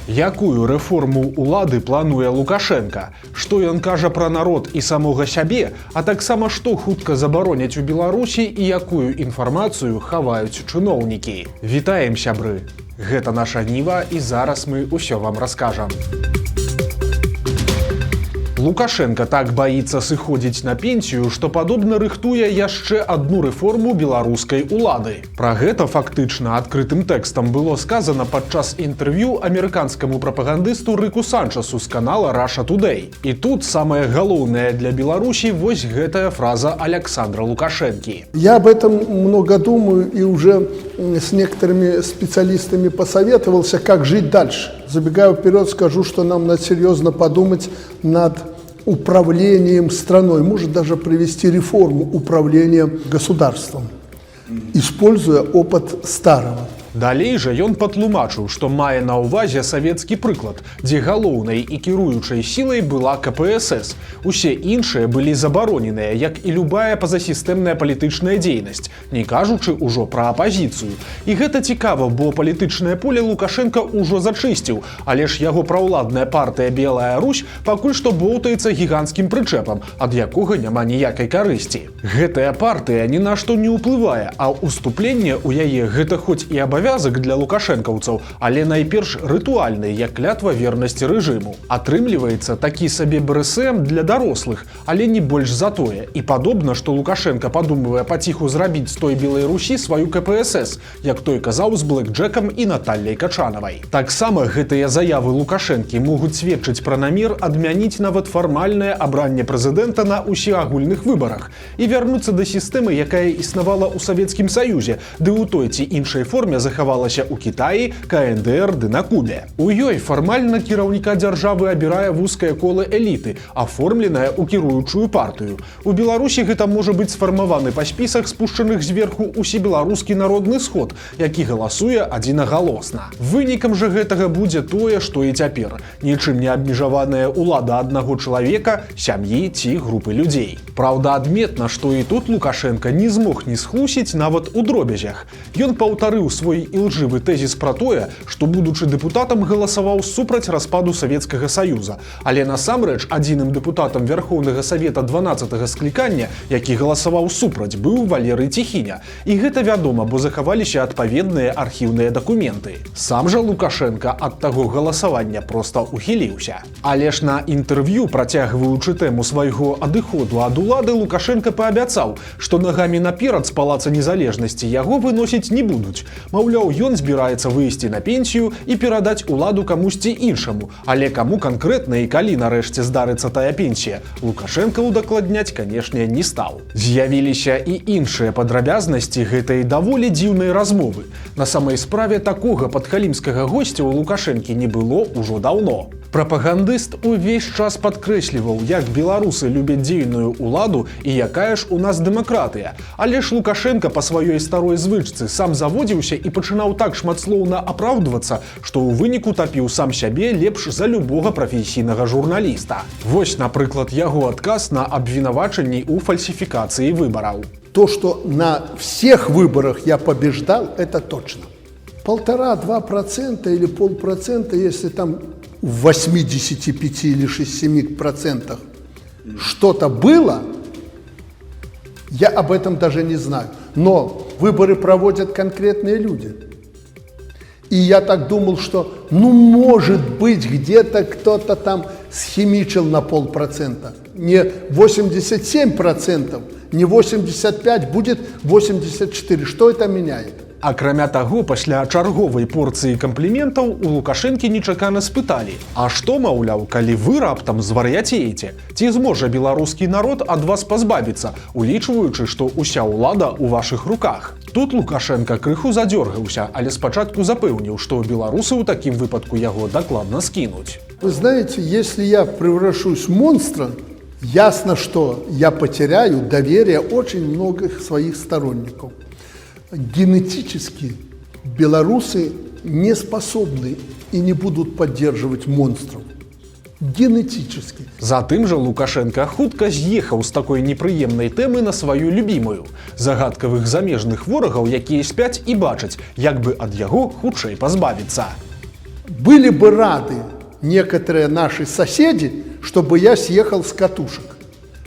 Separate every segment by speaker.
Speaker 1: Якую рэформу ўлады плануе Лукашенко? Што ён кажа пра народ і самога сябе, а таксама што хутка забароняць у Беларусі і якую інфармацыю хаваюць чыноўнікі? Вітаем, сябры! Гэта наша Ніва, і зараз мы ўсё вам раскажам. Лукашенко так баіцца сыходзіць на пенсію, што падобна рыхтуе яшчэ адну рэформу беларускай улады. Пра гэта фактычна адкрытым тэкстам было сказана падчас інтэрв'ю амерыканскаму прапагандысту Рыку Санчасу з канала Russia Today. І тут самае галоўнае для Беларусі вось гэтая фраза Александра Лукашенки.
Speaker 2: Я об этом много думаю и уже с некоторыми специалистами посоветовался, как жить дальше. Забегая вперед, скажу, что нам надо серьезно подумать над управлением страной, может даже провести реформу управления государством, используя опыт старого.
Speaker 1: Далей жа ён патлумачыў, што мае на ўвазе савецкі прыклад, дзе галоўнай і кіруючай сілай была КПСС. Усе іншыя былі забароненыя, як і любая пазасістэмная палітычная дзейнасць, не кажучы ўжо пра апазіцыю. І гэта цікава, бо палітычнае поле Лукашенко ўжо зачысціў, але ж яго праўладная партыя Белая Русь пакуль што боўтаецца гіганцкім прычэпам, ад якога няма ніякай карысці. Гэтая партыя ні на што не ўплывае, а ўступленне ў яе гэта хоць і абавязак для лукашэнкаўцаў, але найперш рытуальны, як клятва вернасці рэжыму. Атрымліваецца такі сабе БРСМ для дарослых, але не больш за тое. І падобна, што Лукашенко падумвае паціху зрабіць з той Белай Русі сваю КПСС, як той казаў з Блэкджэкам і Натальяй Качанавай. Таксама гэтыя заявы Лукашэнкі могуць сведчыць пра намер адмяніць нават фармальнае абранне прэзідэнта на усеагульных выбарах і вярнуцца да сістэмы, якая існавала ў Савецкім Саюзе, ды ў той ці іншай форме захавалася ў Кітаі, КНДР ды на Кубе. У ёй фармальна кіраўніка дзяржавы абірае вузкае кола эліты, аформленая ў кіруючую партыю. У Беларусі гэта можа быць сфармаваны па спісах спушчаных зверху усебеларускі народны сход, які галасуе адзінагалосна. Вынікам жа гэтага будзе тое, што і цяпер. Нічым не абмежаваная ўлада аднаго чалавека, сям'і ці групы людзей. Праўда, адметна, што і тут Лукашенко не змог не схлусіць нават у дробязях. Ён паўтарыў свой ілжывы тэзіс пра тое, што, будучы дэпутатам, галасаваў супраць распаду Савецкага Саюза. Але насамрэч адзіным дэпутатам Верхоўнага Савета 12-га склікання, які галасаваў супраць, быў Валерый Ціхіня. І гэта вядома, бо захаваліся адпаведныя архіўныя дакументы. Сам жа Лукашенко ад таго галасавання проста ухіліўся. Але ж на інтэрв'ю, працягваючы тэму свайго адыходу ад улады, Лукашенко паабяцаў, што нагамі наперад з палаца незалежнасці яго выносіць не будуць. Маўляў, ён збіраецца выйсці на пенсію і перадаць уладу камусьці іншаму, але каму канкрэтна і калі нарэшце здарыцца тая пенсія, Лукашенко удакладняць, канешне, не стаў. З'явіліся і іншыя падрабязнасці гэтай даволі дзіўнай размовы. На самай справе такога падхалімскага госця ў Лукашэнкі не было ўжо даўно. Прапагандыст увесь час падкрэсліваў, як беларусы любяць дзейную уладу і якая ж у нас дэмакратыя. Але ж Лукашенко па сваёй старой звычцы сам заводзіўся і пачынаў так шматслоўна апраўдвацца, што ў выніку тапіў сам сябе лепш за любога прафесійнага журналіста. Вось, напрыклад, яго адказ на абвінавачанні ў фальсифікацыі выбараў.
Speaker 2: То, что на всех выборах я побеждал, это точно. 1,5-2% или 0,5%, если там в 85 или 7% что-то было, я об этом даже не знаю. Но выборы проводят конкретные люди. И я так думал, что, может быть, где-то кто-то там схимичил на 0,5%. Не 87%, не 85%, будет 84%. Что это меняет?
Speaker 1: Акрамя таго, пасля чарговай порцыі кампліментаў у Лукашэнкі нечакана спыталі: а што, маўляў, калі вы раптам звар'яцееце? Ці зможа беларускі народ ад вас пазбавіцца, улічваючы, што ўся ўлада ў вашых руках? Тут Лукашенко крыху задзёргаўся, але спачатку запэўніў, што беларусы ў такім выпадку яго дакладна скінуць.
Speaker 2: Вы знаете, если я превращусь в монстра, ясно, что я потеряю доверие очень многих своих сторонников. Генетически белорусы не способны и не будут поддерживать монстров. Генетически.
Speaker 1: Затым жа Лукашенко хутка з'ехаў з такой непрыемнай тэмы на сваю любімую – загадкавых замежных ворагаў, якія спяць і бачаць, як бы ад яго хутчэй пазбавіцца.
Speaker 2: Были бы рады некоторые наши соседи, чтобы я съехал с катушек.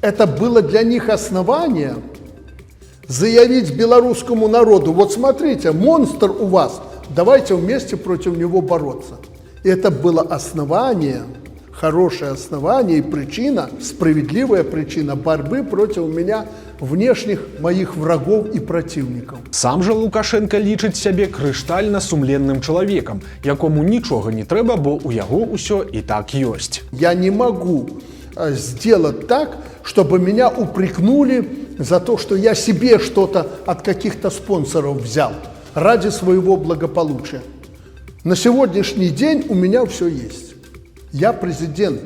Speaker 2: Это было для них основание заявить белорусскому народу: вот смотрите, монстр у вас, давайте вместе против него бороться. И это было основание, хорошее основание и причина, справедливая причина борьбы против меня внешних моих врагов и противников.
Speaker 1: Сам жа Лукашенко лічыць сябе крыштальна сумленным чалавекам, якому нічога не трэба, бо ў яго ўсё і так ёсць.
Speaker 2: Я не могу сделать так, чтобы меня упрекнули за то, что я себе что-то от каких-то спонсоров взял ради своего благополучия. На сегодняшний день у меня все есть. Я президент.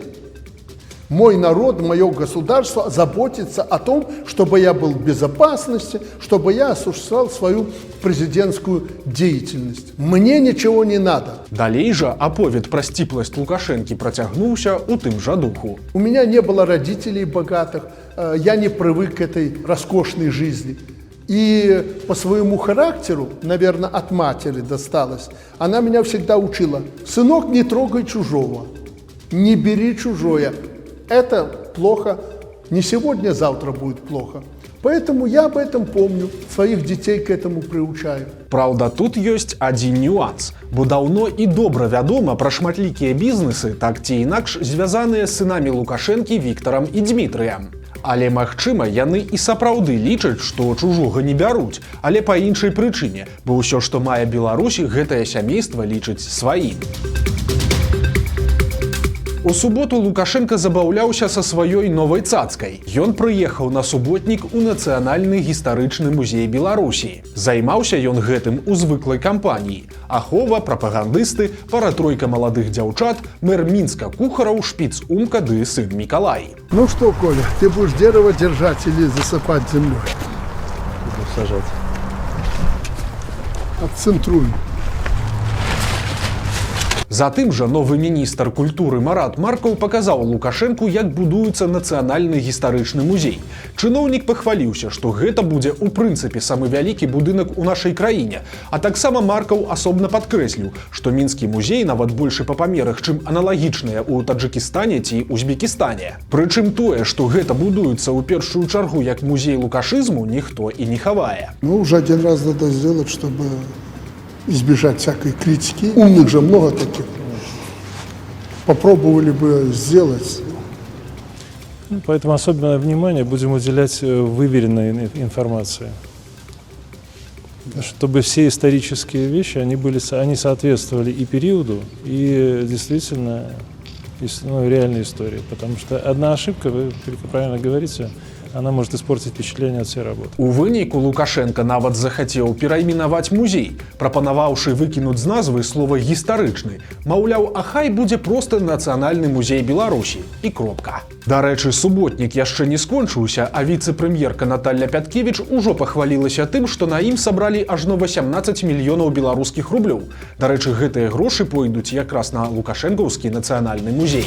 Speaker 2: Мой народ, мое государство заботится о том, чтобы я был в безопасности, чтобы я осуществлял свою президентскую деятельность. Мне ничего не надо.
Speaker 1: Далей жа аповед пра сціпласць Лукашэнкі працягнуўся ў тым жа духу.
Speaker 2: У меня не было родителей богатых, я не привык к этой роскошной жизни. И по своему характеру, наверное, от матери досталось, она меня всегда учила: сынок, не трогай чужого, не бери чужое. Это плохо, не сегодня, завтра будет плохо. Поэтому я об этом помню, своих детей к этому приучаю.
Speaker 1: Праўда, тут ёсць адзін нюанс, бо даўно і добра вядома пра шматлікія бізнесы, так ці інакш звязаныя з сынамі Лукашэнкі Віктарам і Дмітрыем. Але, магчыма, яны і сапраўды лічаць, што чужога не бяруць, але па іншай прычыне, бо ўсё, што мае Беларусь, гэтае сямейства лічыць сваім. У суботу Лукашенко забаўляўся са сваёй новай цацкай. Ён прыехаў на суботнік у Нацыянальны гістарычны музей Беларусі. Займаўся ён гэтым у звыклай кампаніі. Ахова, прапагандысты, пара-тройка маладых дзяўчат, мэр Мінска Кухараў, шпіц-умка ды сын Мікалай.
Speaker 2: Ну что, Коля, ты будешь дерево держать или засыпать землей?
Speaker 3: Буду сажать.
Speaker 2: Отцентруй.
Speaker 1: Затым жа новы міністр культуры Марат Маркаў паказаў Лукашэнку, як будуецца Нацыянальны гістарычны музей. Чыноўнік пахваліўся, што гэта будзе ў прынцыпе самы вялікі будынак у нашай краіне, а таксама Маркаў асобна падкрэсліў, што мінскі музей нават большы па памерах, чым аналагічныя ў Таджыкістане ці Узбекістане. Прычым тое, што гэта будуецца ў першую чаргу як музей лукашызму, ніхто і не хавае.
Speaker 2: Ну, уже один раз надо сделать, чтобы избежать всякой критики. Умных же много таких. Попробовали бы сделать.
Speaker 3: Поэтому особенное внимание будем уделять выверенной информации. Чтобы все исторические вещи, они соответствовали и периоду, и действительно реальной истории. Потому что одна ошибка, вы правильно говорите, она может испортить впечатление от всей работы.
Speaker 1: У выніку Лукашенко нават захацеў перайменаваць музей, прапанаваўшы выкінуць з назвы слова «гістарычны». Маўляў, а хай будзе проста Нацыянальны музей Беларусі. І кропка. Дарэчы, суботнік яшчэ не скончыўся, а віцэ-прэм'ерка Наталья Пяткевіч ужо пахвалілася тым, што на ім сабралі ажно 18 мільёнаў беларускіх рублёў. Дарэчы, гэтыя грошы пойдуць якраз на Лукашэнкаўскі нацыянальны музей.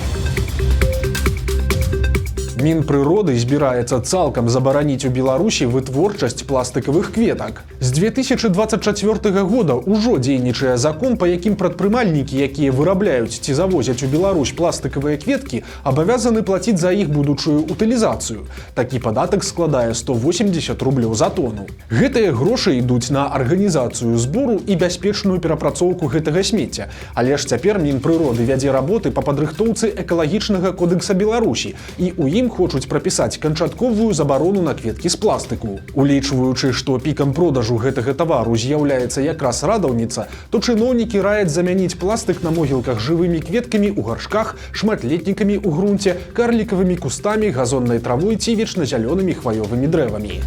Speaker 1: Мінпрыроды збіраецца цалкам забараніць у Беларусі вытворчасць пластыкавых кветак. З 2024 года ўжо дзейнічае закон, па якім прадпрымальнікі, якія вырабляюць ці завозяць у Беларусь пластыкавыя кветкі, абавязаны плаціць за іх будучую утылізацыю. Такі падатак складае 180 рублёў за тону. Гэтыя грошы ідуць на арганізацыю збору і бяспечную перапрацоўку гэтага смецця. Але ж цяпер Мінпрыроды вядзе работы па падрыхтоўцы экалагічнага кодекса Беларусі, і ў ім хочуць прапісаць канчатковую забарону на кветкі з пластыку. Улічваючы, што пікам продажу гэтага тавару з'яўляецца якраз радаўніца, то чыноўнікі раяць замяніць пластык на могілках жывымі кветкамі ў гаршках, шматлетнікамі ў грунце, карлікавымі кустамі, газоннай травой ці вечназялёнымі хваёвымі дрэвамі.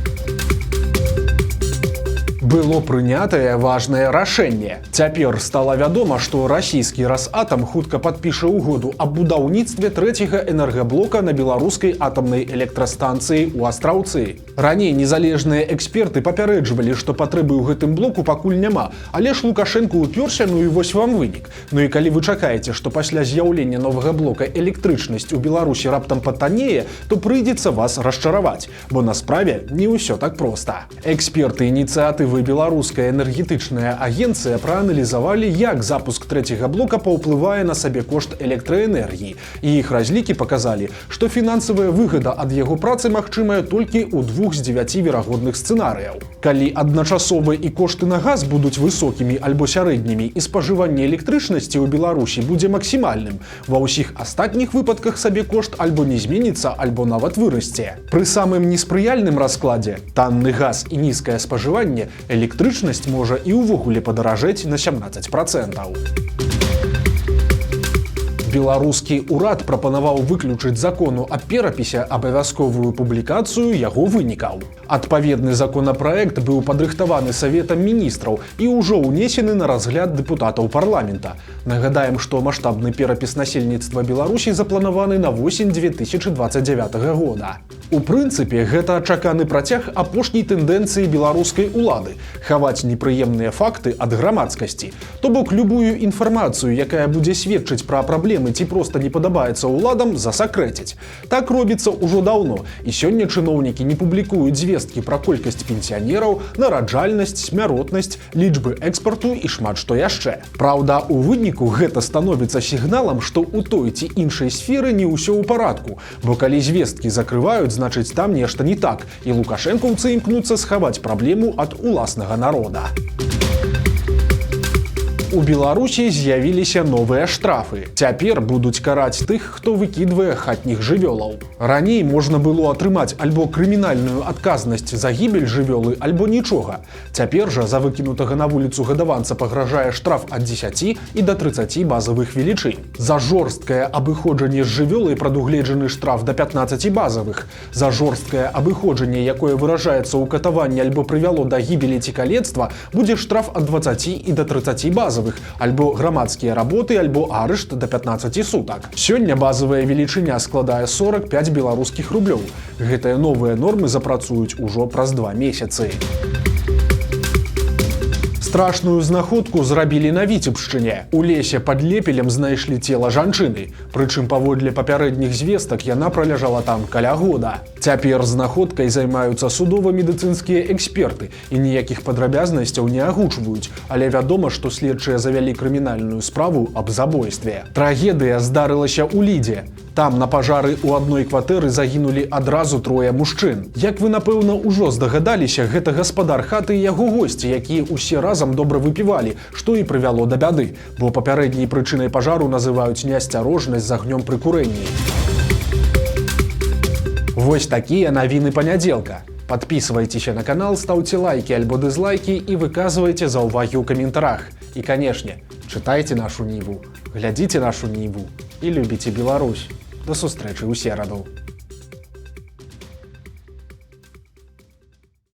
Speaker 1: Было прынятае важнае рашэнне. Цяпер стала вядома, што расійскі Расатам хутка падпіша ўгоду аб будаўніцтве трэцяга энергаблока на беларускай атамнай электрастанцыі ў Астраўцы. Раней незалежныя эксперты папярэджвалі, што патрэбы ў гэтым блоку пакуль няма, але ж Лукашенко ўпёрся, ну і вось вам вынік. Ну і калі вы чакаеце, што пасля з'яўлення новага блока электрычнасць у Беларусі раптам патаннее, то прыйдзецца вас расчараваць, бо на справе не ўсё так проста. Эксперты ініцыятывы беларуская энергетычная агенцыя прааналізавалі, як запуск трэцяга блока паўплывае на сабекошт электраэнергіі. І іх разлікі паказалі, што фінансавая выгада ад яго працы магчымая толькі ў 2 з 9 верагодных сцэнарыяў. Калі адначасова і кошты на газ будуць высокімі альбо сярэднімі і спажыванне электрычнасці ў Беларусі будзе максімальным, ва ўсіх астатніх выпадках сабекошт альбо не зменіцца, альбо нават вырасце. Пры самым неспрыяльным раскладзе танны газ і нізкае спажыванне электрычнасць можа і ўвогуле падаражэць на 17%. Беларускі ўрад прапанаваў выключыць закону аб перапісе абавязковую публікацыю яго вынікаў. Адпаведны законапраект быў падрыхтаваны Саветам міністраў і ўжо ўнесены на разгляд дэпутатаў парламента. Нагадаем, што маштабны перапіс насельніцтва Беларусі запланаваны на восень 2029 года. У прынцыпе, гэта чаканы працяг апошняй тэндэнцыі беларускай улады – хаваць непрыемныя факты ад грамадскасці. То бок любую інфармацыю, якая будзе сведчыць пра праблемы ці проста не падабаецца ўладам, засакрэціць. Так робіцца ўжо даўно, і сёння чыноўнікі не публікуюць звесткі пра колькасць пенсіянераў, нараджальнасць, смяротнасць, лічбы экспарту і шмат што яшчэ. Праўда, у выніку гэта становіцца сігналам, што ў той ці іншай сферы не ўсё ў парадку, бо калі звесткі закрываюць, значыць там нешта не так, і лукашэнкаўцы імкнуцца схаваць праблему ад уласнага народа. У Беларусі з'явіліся новыя штрафы. Цяпер будуць караць тых, хто выкідвае хатніх жывёлаў. Раней можна было атрымаць альбо крымінальную адказнасць за гібель жывёлы, альбо нічога. Цяпер жа за выкінутага на вуліцу гадаванца пагражае штраф ад 10 і да 30 базавых велічынь. За жорсткае абыходжанне з жывёлай прадугледжаны штраф да 15 базавых. За жорсткае абыходжанне, якое выражаецца ў катаванні альбо прывяло да гібелі ці калецтва, будзе штраф ад 20 і да 30 базавых. Альбо грамадскія работы, альбо арышт да 15 сутак. Сёння базавая велічыня складае 45 беларускіх рублёў. Гэтыя новыя нормы запрацуюць ужо праз 2 месяцы. Страшную знаходку зрабілі на Віцебшчыне. У лесе пад Лепелем знайшлі цела жанчыны. Прычым паводле папярэдніх звестак яна праляжала там каля года. Цяпер знаходкай займаюцца судова-медыцынскія эксперты і ніякіх падрабязнасцяў не агучваюць, але вядома, што следчыя завялі крымінальную справу аб забойстве. Трагедыя здарылася ў Лідзе. Там на пажары ў адной кватэры загінулі адразу 3 мужчын. Як вы, напэўна, ужо здагадаліся, гэта гаспадар хаты і яго госці, якія ўсе разам добра выпівалі, што і прывяло да бяды, бо папярэдняй прычынай пажару называюць неасцярожнасць з агнём пры курэнні. Вось такія навіны панядзелка. Падпісвайцеся на канал, стаўце лайкі альбо дызлайкі і выказвайце заўвагі ў каментарах. І, канешне, чытайце нашу Ніву, глядзіце нашу Ніву і любіце Беларусь. До сустрэчы ў сераду.